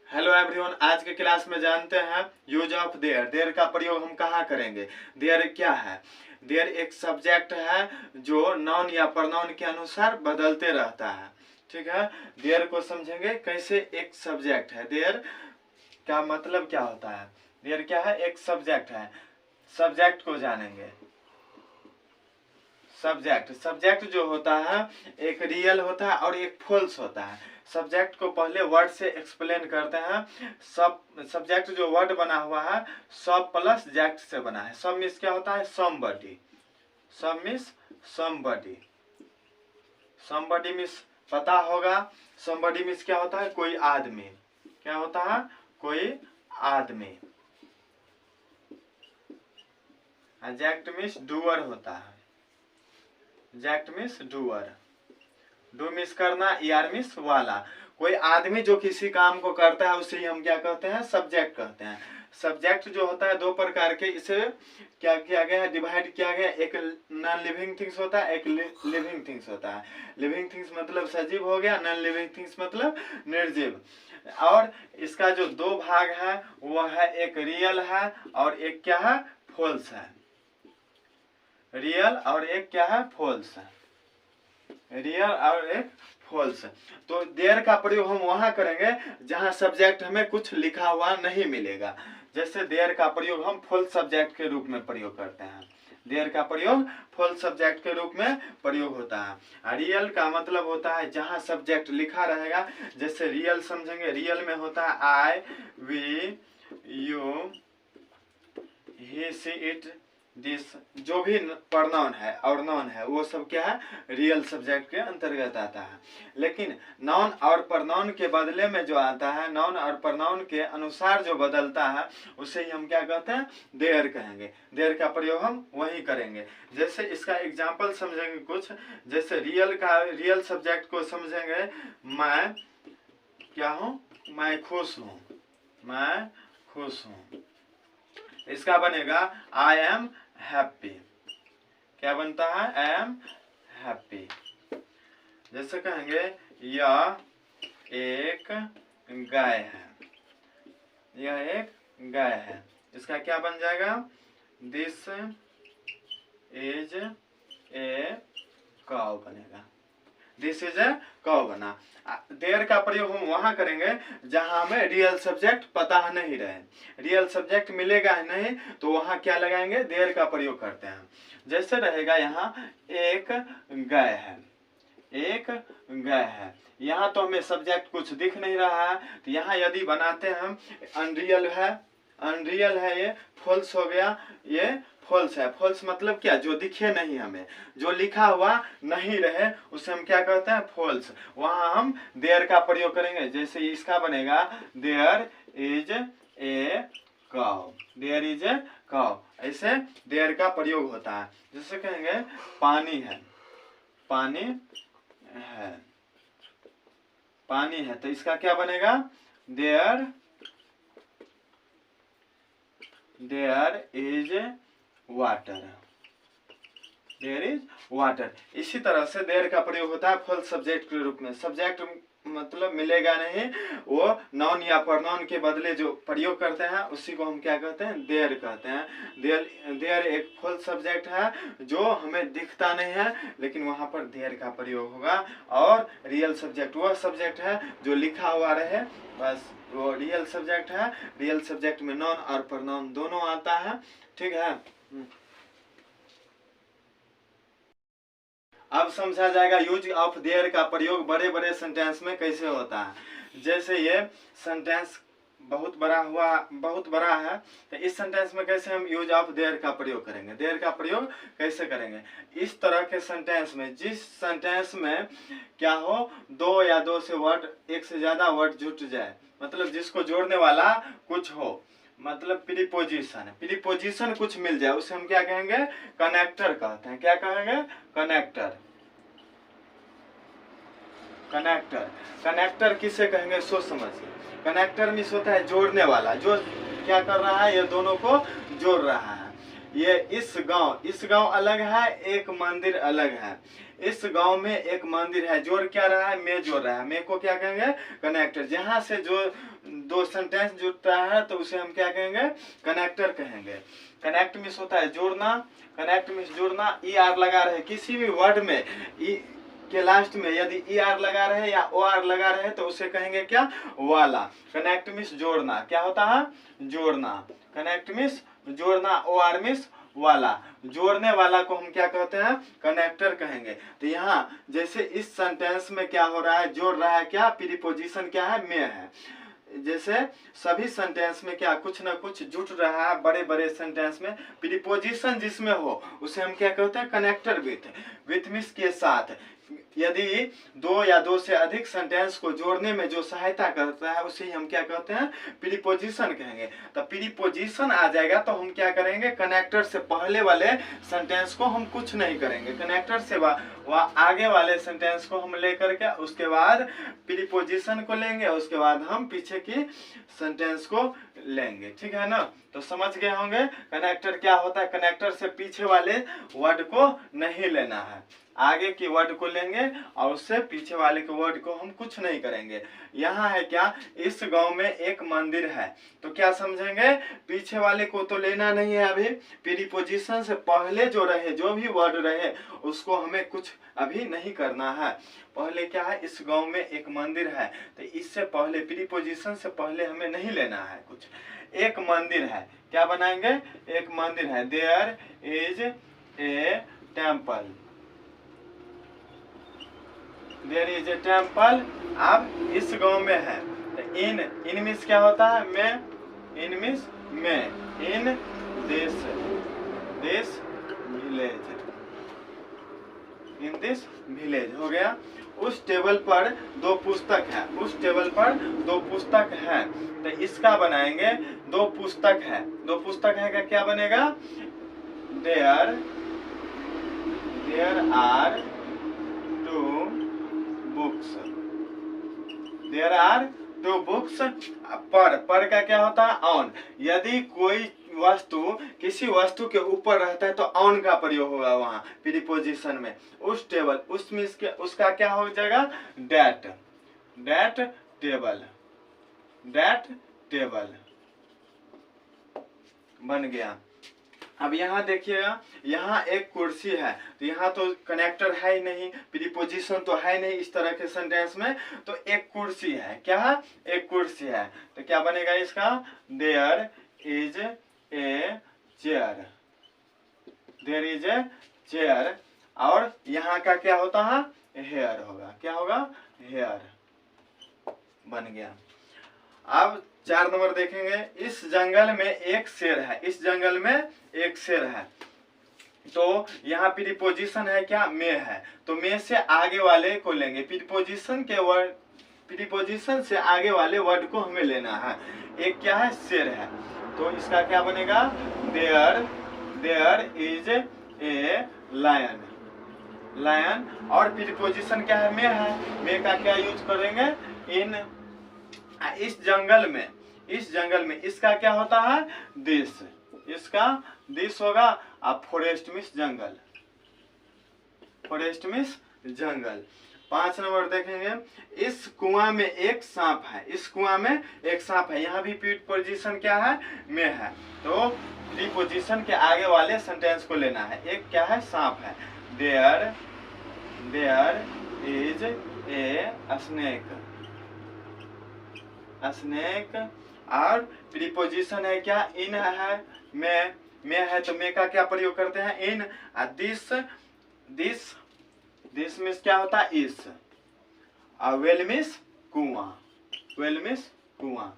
Hello everyone, आज के class में जानते हैं यूज ऑफ देयर। देयर का प्रयोग हम कहाँ करेंगे। देयर क्या है? देयर एक सब्जेक्ट है जो नाउन या प्रोनाउन के अनुसार बदलते रहता है। ठीक है, देयर को समझेंगे कैसे। एक सब्जेक्ट है। देयर का मतलब क्या होता है? देयर क्या है? एक सब्जेक्ट है। सब्जेक्ट को जानेंगे। सब्जेक्ट जो होता है एक रियल होता है और एक फॉल्स होता है। सब्जेक्ट को पहले वर्ड से एक्सप्लेन करते हैं। सब्जेक्ट जो वर्ड बना हुआ है सब प्लस जेक्ट से बना है। सब मीन्स क्या होता है? समबडी। सब मीन्स समबडी। समबडी मीन्स पता होगा। समबडी मीन्स क्या होता है? कोई आदमी। क्या होता है? कोई आदमी। जेक्ट मीन्स डूअर होता है। जेक्ट मीन्स डूअर। डू मिस करना, ईआर मिस वाला। कोई आदमी जो किसी काम को करता है उसे ही हम क्या कहते हैं? सब्जेक्ट कहते हैं। सब्जेक्ट जो होता है दो प्रकार के, इसे क्या किया गया है? डिवाइड किया गया। एक नॉन लिविंग थिंग्स होता है, एक लिविंग थिंग्स होता है। लिविंग थिंग्स मतलब सजीव हो गया, नॉन लिविंग थिंग्स मतलब निर्जीव। और इसका जो दो भाग है वो है, एक रियल है और एक क्या है? फॉल्स है। रियल और एक क्या है? फॉल्स है। रियल और एक फॉल्स। तो देयर का प्रयोग हम वहां करेंगे जहां सब्जेक्ट हमें कुछ लिखा हुआ नहीं मिलेगा। जैसे देयर का प्रयोग हम फॉल्स सब्जेक्ट के रूप में प्रयोग करते हैं। देयर का प्रयोग फॉल्स सब्जेक्ट के रूप में प्रयोग होता है। रियल का मतलब होता है जहां सब्जेक्ट लिखा रहेगा। जैसे रियल समझेंगे, रियल में होता है I, we, you, he, she, it, this. जो भी प्रोनाउन है और नाउन है वो सब क्या है? रियल सब्जेक्ट के अंतर्गत आता है। लेकिन नाउन और प्रोनाउन के बदले में जो आता है, नाउन और प्रोनाउन के अनुसार जो बदलता है उसे ही हम क्या कहते हैं? देयर कहेंगे। देयर का प्रयोग हम वही करेंगे। जैसे इसका एग्जाम्पल समझेंगे कुछ। जैसे रियल सब्जेक्ट को समझेंगे। मैं क्या हूँ? मैं खुश हूँ। मैं खुश हूँ। इसका बनेगा आई एम हैप्पी। क्या बनता है? I am happy. जैसे कहेंगे यह एक गाय है। यह एक गाय है। इसका क्या बन जाएगा? दिस इज ए काउ बनेगा। दिस इज ए काउ बना। देयर का प्रयोग हम वहां करेंगे जहां हमें रियल सब्जेक्ट पता नहीं रहे। रियल सब्जेक्ट मिलेगा नहीं तो वहां क्या लगाएंगे? देयर का प्रयोग करते हैं। जैसे रहेगा यहाँ एक गाय है। एक गाय है। यहाँ तो हमें सब्जेक्ट कुछ दिख नहीं रहा है, तो यहाँ यदि बनाते हैं हम अनरियल है। अनरियल है, ये फॉल्स हो गया। ये फॉल्स है। फॉल्स मतलब क्या? जो दिखे नहीं हमें, जो लिखा हुआ नहीं रहे उसे हम क्या कहते हैं? फॉल्स। वहां हम देयर का प्रयोग करेंगे। जैसे इसका बनेगा there is a cow. There is a cow. ऐसे देयर का प्रयोग होता है। जैसे कहेंगे पानी है। पानी है। पानी है तो इसका क्या बनेगा? There is water. There is water. इसी तरह से देयर का प्रयोग होता है फॉल्स सब्जेक्ट के रूप में। सब्जेक्ट मतलब मिलेगा नहीं, वो नाउन या प्रोनाउन के बदले जो प्रयोग करते हैं उसी को हम क्या कहते हैं? देयर कहते हैं। देयर एक फॉल्स सब्जेक्ट है जो हमें दिखता नहीं है, लेकिन वहां पर देयर का प्रयोग होगा। और रियल सब्जेक्ट वह सब्जेक्ट है जो लिखा हुआ रहे, बस वो रियल सब्जेक्ट है। रियल सब्जेक्ट में नाउन और प्रोनाउन दोनों आता है। ठीक है। अब समझा जाएगा यूज ऑफ देयर का प्रयोग बड़े बड़े सेंटेंस में कैसे होता है। जैसे ये सेंटेंस बहुत बड़ा है, तो इस सेंटेंस में कैसे हम यूज ऑफ देयर का प्रयोग करेंगे? देयर का प्रयोग कैसे करेंगे? इस तरह के सेंटेंस में, जिस सेंटेंस में क्या हो, दो या दो से वर्ड, एक से ज्यादा वर्ड जुट जाए, मतलब जिसको जोड़ने वाला कुछ हो, मतलब प्रीपोजिशन कुछ मिल जाए, उसे हम क्या कहेंगे? कनेक्टर कहते हैं। क्या कहेंगे? कनेक्टर। कनेक्टर किसे कहेंगे? सोच समझिए। कनेक्टर मीन्स होता है जोड़ने वाला, जो क्या कर रहा है? ये दोनों को जोड़ रहा है। ये इस गांव अलग है, एक मंदिर अलग है। इस गांव में एक मंदिर है, जोड़ क्या रहा है, मैं जोड़ रहा है। मैं को क्या कहेंगे, कनेक्टर। जहां से जो दो सेंटेंस जुड़ता है तो उसे हम क्या कहेंगे, कनेक्टर कहेंगे। कनेक्ट मीन्स होता है जोड़ना, कनेक्ट मीन्स जोड़ना। ई आर लगा रहे किसी भी वर्ड में, ई के लास्ट में यदि ई आर लगा रहे या ओ आर लगा रहे तो उसे कहेंगे क्या, वाला। कनेक्ट मीन्स जोड़ना, क्या होता है, जोड़ना। कनेक्ट मीन्स जोड़ना, ओ आर मीन्स वाला। जोड़ने वाला को हम क्या कहते हैं, कनेक्टर कहेंगे। तो यहाँ जैसे इस सेंटेंस में क्या हो रहा है, जोड़ रहा है क्या, प्रीपोजिशन क्या है, में है। जैसे सभी सेंटेंस में क्या कुछ ना कुछ जुट रहा है, बड़े बड़े सेंटेंस में प्रीपोजिशन जिसमें हो उसे हम क्या कहते हैं, कनेक्टर विथ मीन्स के साथ। यदि दो या दो से अधिक सेंटेंस को जोड़ने में जो सहायता करता है उसे हम क्या कहते हैं, प्रीपोजिशन कहेंगे। तो प्रीपोजिशन आ जाएगा तो हम क्या करेंगे, कनेक्टर से पहले वाले सेंटेंस को हम कुछ नहीं करेंगे, कनेक्टर से आगे वाले सेंटेंस को हम लेकर के उसके बाद प्रीपोजिशन को लेंगे, उसके बाद हम पीछे की सेंटेंस को लेंगे। ठीक है ना, तो समझ गए होंगे कनेक्टर क्या होता है। कनेक्टर से पीछे वाले वर्ड को नहीं लेना है, आगे की वर्ड को लेंगे और उससे पीछे वाले के वर्ड को हम कुछ नहीं करेंगे। यहाँ है क्या, इस गांव में एक मंदिर है, तो क्या समझेंगे, पीछे वाले को तो लेना नहीं है अभी, प्रीपोजिशन से पहले जो रहे, जो भी वर्ड रहे उसको हमें कुछ अभी नहीं करना है। पहले क्या है, इस गांव में एक मंदिर है, तो इससे पहले प्रीपोजिशन से पहले हमें नहीं लेना है कुछ। एक मंदिर है, क्या बनाएंगे, एक मंदिर है, there is a temple, there is a temple. अब इस गांव में है, तो इन मीन्स क्या होता है, में, इन मीन्स में, in this village, in this village हो गया। उस टेबल पर दो पुस्तक है, उस टेबल पर दो पुस्तक है, तो इसका बनाएंगे दो पुस्तक है। दो पुस्तक है का क्या बनेगा, there are two books, there are two books. पर का क्या होता है, ऑन। यदि कोई वस्तु किसी वस्तु के ऊपर रहता है तो ऑन का प्रयोग होगा वहां प्रीपोजिशन में। उस टेबल, उसमें उसका क्या हो जाएगा, that, that table, that table बन गया। अब यहाँ देखिएगा, यहाँ एक कुर्सी है, तो यहाँ तो कनेक्टर है ही नहीं, प्रीपोजिशन तो है नहीं इस तरह के सेंटेंस में, तो एक कुर्सी है, क्या है, एक कुर्सी है, तो क्या बनेगा इसका, there is a chair, there is a chair. और यहाँ का क्या होता है, हेयर होगा, क्या होगा, हेयर बन गया। अब 4 नंबर देखेंगे, इस जंगल में एक शेर है, इस जंगल में एक शेर है, तो यहाँ प्रीपोजिशन है क्या, में है, तो में से आगे वाले को लेंगे। प्रीपोजिशन के वर्ड, प्रीपोजिशन से आगे वाले वर्ड को हमें लेना है। एक क्या है, शेर है, तो इसका क्या बनेगा, there is a lion, lion. और प्रीपोजिशन क्या है, में है, में का क्या यूज करेंगे, इन। इस जंगल में इसका क्या होता है, दिस, इसका दिस होगा। अब फॉरेस्ट मीन्स जंगल, फॉरेस्ट मीन्स जंगल। 5 नंबर देखेंगे, इस कुआं में एक सांप है, इस कुआं में एक सांप है, यहाँ भी प्रीपोजिशन क्या है, में है, तो प्रीपोजिशन के आगे वाले सेंटेंस को लेना है। एक क्या है, सांप है, there is a snake, snake. और प्रीपोजिशन है क्या, इन है, में है, तो में का क्या प्रयोग करते हैं, इन। दिस मीन्स क्या होता है, इस। और वेल मीन्स कुआं, वेल मीन्स कुआं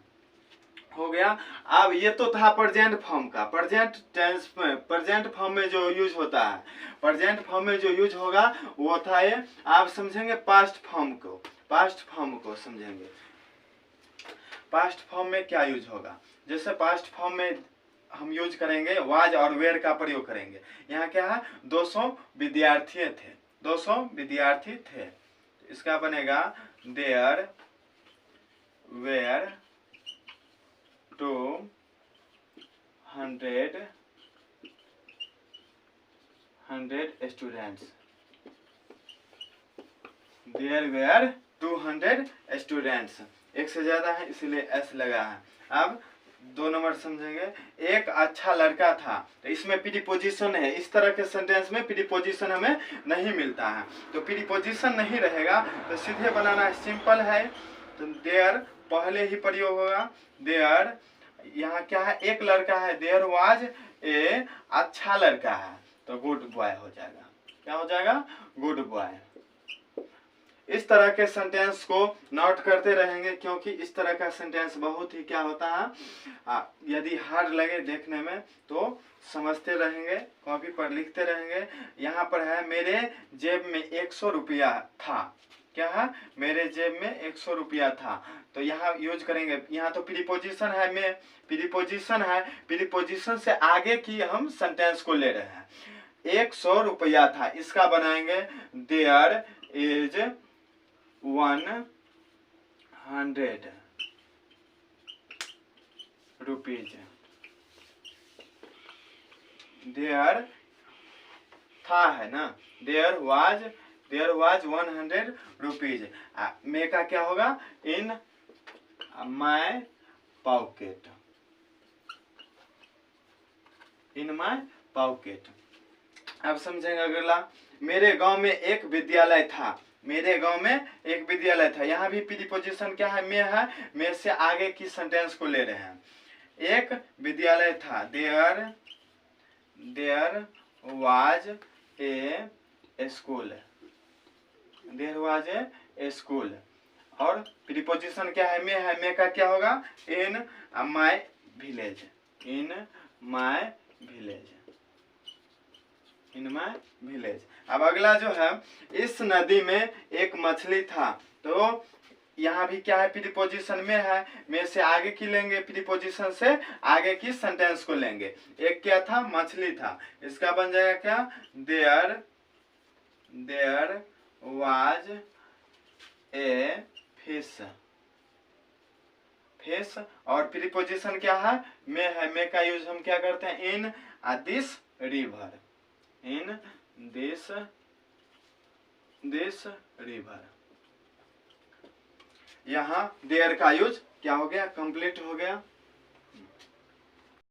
हो गया। अब ये तो था प्रेजेंट फॉर्म का, प्रेजेंट टेंस में, प्रेजेंट फॉर्म में जो यूज होता है, प्रेजेंट फॉर्म में जो यूज होगा वो था ये। आप समझेंगे पास्ट फॉर्म को, पास्ट फॉर्म को समझेंगे। पास्ट फॉर्म में क्या यूज होगा, जैसे पास्ट फॉर्म में हम यूज करेंगे वाज और वेयर का प्रयोग करेंगे। यहाँ क्या है, 200 विद्यार्थी थे, 200 विद्यार्थी थे, इसका बनेगा there were 200 students, there were 200 students, एक से ज्यादा है इसलिए एस लगा है। अब 2 नंबर समझेंगे, एक अच्छा लड़का था, तो इसमें प्रीपोजिशन है, इस तरह के सेंटेंस में प्रीपोजिशन हमें नहीं मिलता है, तो प्रीपोजिशन नहीं रहेगा तो सीधे बनाना सिंपल है। तो देयर पहले ही प्रयोग होगा, देयर, यहाँ क्या है, एक लड़का है, देयर वाज ए अच्छा लड़का है, तो गुड बॉय हो जाएगा, क्या हो जाएगा, गुड बॉय। इस तरह के सेंटेंस को नोट करते रहेंगे, क्योंकि इस तरह का सेंटेंस बहुत ही क्या होता है, यदि हार्ड लगे देखने में तो समझते रहेंगे, कॉपी पर लिखते रहेंगे। यहाँ पर है, मेरे जेब में 100 रुपया था, क्या है, मेरे जेब में 100 रुपया था, तो यहाँ यूज करेंगे। यहाँ तो प्रीपोजिशन है, में प्रीपोजिशन है, प्रीपोजिशन से आगे की हम सेंटेंस को ले रहे हैं। 100 रुपया था, इसका बनाएंगे देयर इज 100 रुपीज, देयर था है ना, देयर वाज 100 रुपीज। मे का क्या होगा, in my pocket, in my pocket. अब समझेंगे अगला, मेरे गांव में एक विद्यालय था, मेरे गांव में एक विद्यालय था, यहाँ भी प्रीपोजिशन क्या है, में है, में से आगे की सेंटेंस को ले रहे हैं। एक विद्यालय था, there was a school, there was a school, और प्रीपोजिशन क्या है, में का क्या होगा, in my village, in my village, in my village. अब अगला जो है, इस नदी में एक मछली था, तो यहाँ भी क्या है, प्रीपोजिशन में है, में से आगे की लेंगे, प्रीपोजिशन से आगे की सेंटेंस को लेंगे। एक क्या था, मछली था, इसका बन जाएगा क्या, there was a fish, fish, और प्रीपोजिशन क्या है, में है, में का यूज हम क्या करते हैं, in this river, in this river. यहाँ देयर का यूज क्या हो गया, कंप्लीट हो गया।